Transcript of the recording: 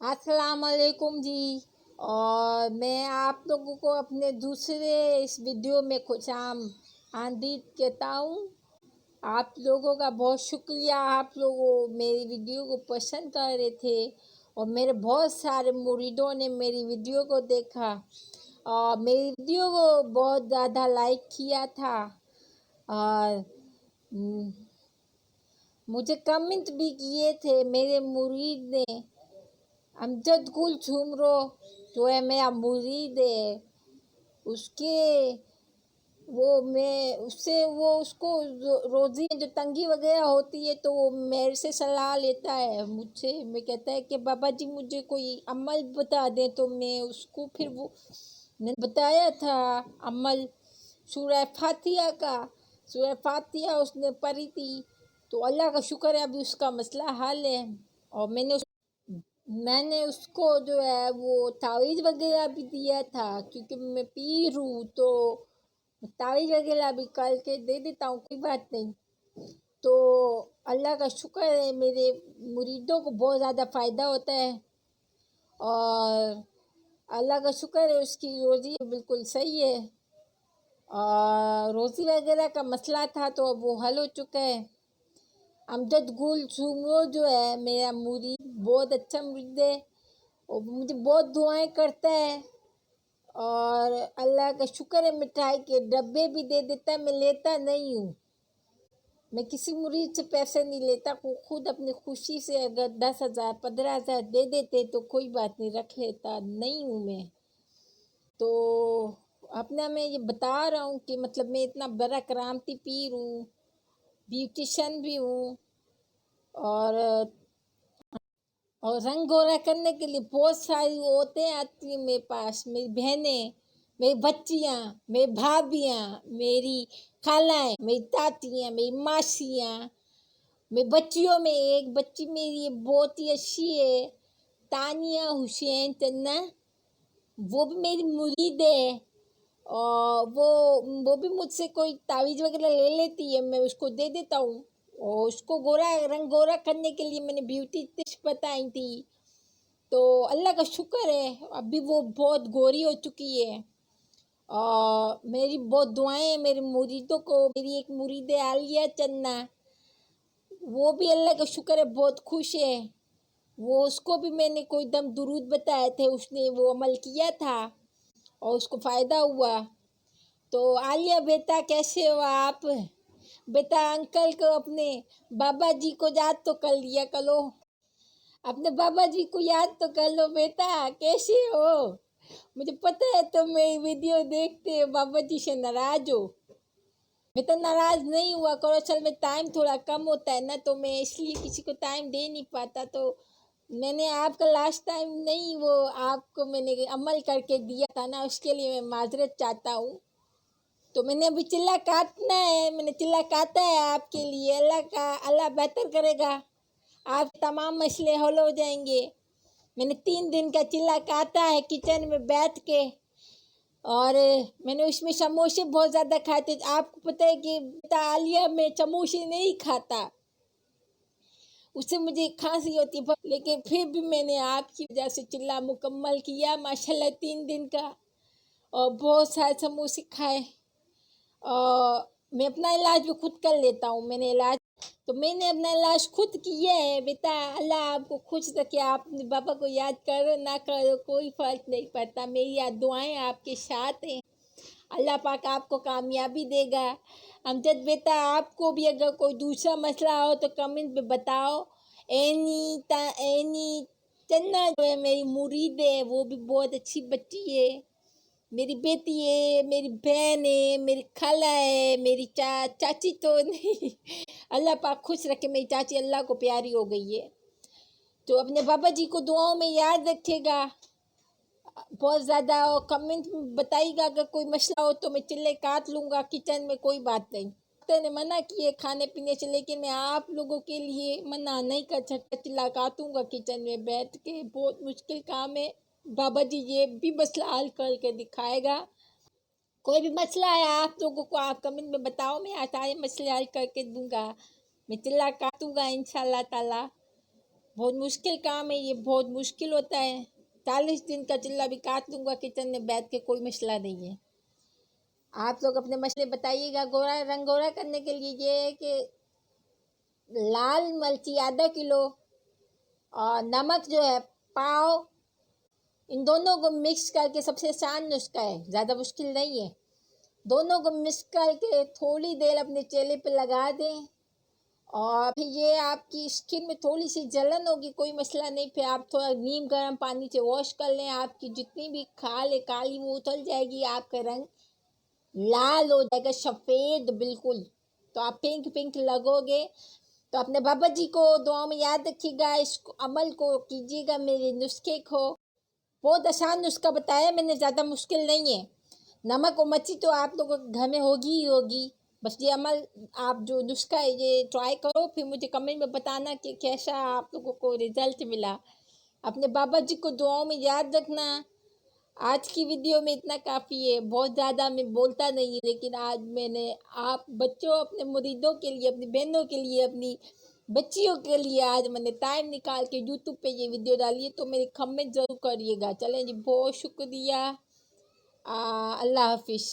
अस्सलाम वालेकुम जी। और मैं आप लोगों को अपने दूसरे इस वीडियो में खुश आमदीद कहता हूँ। आप लोगों का बहुत शुक्रिया, आप लोगों मेरी वीडियो को पसंद कर रहे थे और मेरे बहुत सारे मुरीदों ने मेरी वीडियो को देखा और मेरी वीडियो को बहुत ज़्यादा लाइक किया था। और मुझे कमेंट भी किए थे मेरे मुरीद ने। अमजद गुल झुमरो जो है मेरा मुरीद है, उसके उसको रोज़ी में जो तंगी वगैरह होती है तो वो मेरे से सलाह लेता है मुझसे। मैं कहता है कि बाबा जी मुझे कोई अमल बता दें, तो मैं उसको फिर वो मैंने बताया था अमल सूरह फातिहा का। सूरह फातिहा उसने पढ़ी थी तो अल्लाह का शुक्र है अभी उसका मसला हल है। और मैंने उसको जो है वो तावीज़ वगैरह भी दिया था, क्योंकि मैं पीर हूँ तो तावीज़ वगैरह भी करके दे देता हूँ, कोई बात नहीं। तो अल्लाह का शुक्र है मेरे मुरीदों को बहुत ज़्यादा फ़ायदा होता है और अल्लाह का शुक्र है उसकी रोज़ी बिल्कुल सही है। और रोज़ी वगैरह का मसला था तो अब वो हल हो चुका है। अमजद गुल झुमरो जो है मेरा मुरीद, बहुत अच्छा मुरीद है और मुझे बहुत दुआएं करता है। और अल्लाह का शुक्र है मिठाई के डब्बे भी दे देता है। मैं लेता नहीं हूँ, मैं किसी मुरीद से पैसे नहीं लेता। वो खुद अपनी खुशी से अगर 10,000 15,000 दे देते तो कोई बात नहीं, रख लेता नहीं हूँ मैं। तो अपना मैं ये बता रहा हूँ कि मतलब मैं इतना बड़ा करामती पीर हूँ, ब्यूटिशन भी हूँ और रंग गोरा करने के लिए बहुत सारी औरतें आती हैं मेरे पास, मेरी बहनें, मेरी बच्चियाँ, मेरी भाभियाँ, मेरी खालाएँ, मेरी तातियाँ, मेरी मासियाँ। मेरी बच्चियों में एक बच्ची मेरी बहुत ही अच्छी है, तानिया हुसैन तन्ना, वो भी मेरी मुरीद है। और वो भी मुझसे कोई तावीज़ वगैरह ले लेती है, मैं उसको दे देता हूँ। और उसको रंग गोरा करने के लिए मैंने ब्यूटी टिप्स बताई थी, तो अल्लाह का शुक्र है अभी वो बहुत गोरी हो चुकी है। और मेरी बहुत दुआएं हैं मेरे मुरीदों को। मेरी एक मुरीद है आलिया चन्ना, वो भी अल्लाह का शुक्र है बहुत खुश है। उसको भी मैंने कोई दम दुरूद बताए थे, उसने वो अमल किया था और उसको फ़ायदा हुआ। तो आलिया बेटा कैसे हो आप? बेटा अंकल को अपने बाबा जी को याद तो कर लिया करो, अपने बाबा जी को याद तो कर लो बेटा, कैसे हो? मुझे पता है तुम मेरी वीडियो देखते हो, बाबा जी से नाराज हो। मैं तो नाराज नहीं हुआ करो, असल में टाइम थोड़ा कम होता है ना, तो मैं इसलिए किसी को टाइम दे नहीं पाता। तो मैंने आपका लास्ट टाइम नहीं, वो आपको मैंने अमल करके दिया था ना, उसके लिए मैं माजरत चाहता हूँ। तो मैंने अभी चिल्ला काटना है, मैंने चिल्ला काटा है आपके लिए। अल्लाह बेहतर करेगा, आप तमाम मसले हल हो जाएंगे। मैंने 3 दिन का चिल्ला काटा है किचन में बैठ के, और मैंने उसमें समोसे बहुत ज़्यादा खाए थे। आपको पता है कि बेटा आलिया में समोसे नहीं खाता, उससे मुझे खांसी होती है, लेकिन फिर भी मैंने आपकी वजह से चिल्ला मुकम्मल किया माशाल्लाह 3 दिन का, और बहुत सारे समोसे खाए। और मैं अपना इलाज भी खुद कर लेता हूँ। मैंने अपना इलाज खुद किया है बेटा। अल्लाह आपको खुश रखे, आप अपने बाबा को याद करो ना करो कोई फ़र्क नहीं पड़ता, मेरी याद दुआएं आपके साथ हैं। अल्लाह पाक आपको कामयाबी देगा। अमजद बेटा आपको भी अगर कोई दूसरा मसला हो तो कमेंट में बताओ। एनी चन्ना जो है मेरी मुरीद है, वो भी बहुत अच्छी बच्ची है, मेरी बेटी है, मेरी बहन है, मेरी खाला है, मेरी चाची तो नहीं अल्लाह पाक खुश रखे, मेरी चाची अल्लाह को प्यारी हो गई है। तो अपने बाबा जी को दुआओं में याद रखिएगा बहुत ज़्यादा, और कमेंट में बताइएगा अगर कोई मसला हो तो मैं चिल्ले काट लूँगा किचन में, कोई बात नहीं। डॉक्टर ने मना किए खाने पीने से, लेकिन मैं आप लोगों के लिए मना नहीं कर सकता, चिल्ला काटूँगा किचन में बैठ के, बहुत मुश्किल काम है। बाबा जी ये भी मसला हल करके दिखाएगा। कोई भी मसला है आप लोगों को आप कमेंट में बताओ, मैं सारे मसले हल करके दूंगा, मैं चिल्ला काटूंगा इंशाल्लाह ताला। بہت مشکل کام ہے یہ، بہت مشکل ہوتا ہے۔ 40 دن کا چلہ بھی کاٹ لوں گا کچن میں بیٹھ کے، کوئی مسئلہ نہیں ہے۔ آپ لوگ اپنے مسئلے بتائیے گا۔ گورا رنگ گورا کرنے کے لیے یہ ہے کہ لال مرچی ½ کلو اور نمک جو ہے پاؤ، ان دونوں کو مکس کر کے، سب سے آسان نسخہ ہے، زیادہ مشکل نہیں ہے، دونوں کو مکس کر کے تھوڑی دیر اپنے چہرے پہ لگا دیں، اور پھر یہ آپ کی اسکن میں تھوڑی سی جلن ہوگی، کوئی مسئلہ نہیں، پھر آپ تھوڑا نیم گرم پانی سے واش کر لیں، آپ کی جتنی بھی کھال ہے کالی وہ اتر جائے گی، آپ کا رنگ لال ہو جائے گا، سفید بالکل، تو آپ پنک پنک لگو گے۔ تو اپنے بابا جی کو دعاؤں میں یاد رکھیے گا، اس کو عمل کو کیجیے گا میرے نسخے کو۔ بہت آسان نسخہ بتایا میں نے، زیادہ مشکل نہیں ہے۔ نمک اور مرچی تو آپ لوگوں کے گھر میں ہوگی ہی ہوگی، بس یہ عمل آپ جو نسخہ ہے یہ ٹرائی کرو، پھر مجھے کمنٹ میں بتانا کہ کیسا آپ لوگوں کو رزلٹ ملا۔ اپنے بابا جی کو دعاؤں میں یاد رکھنا۔ آج کی ویڈیو میں اتنا کافی ہے، بہت زیادہ میں بولتا نہیں، لیکن آج میں نے آپ بچوں، اپنے مریدوں کے لیے، اپنی بہنوں کے لیے، اپنی بچیوں کے لیے آج میں نے ٹائم نکال کے یوٹیوب پہ یہ ویڈیو ڈالی ہے، تو میرے کمنٹ ضرور کریے گا۔ چلیں جی، بہت شکریہ، اللہ حافظ۔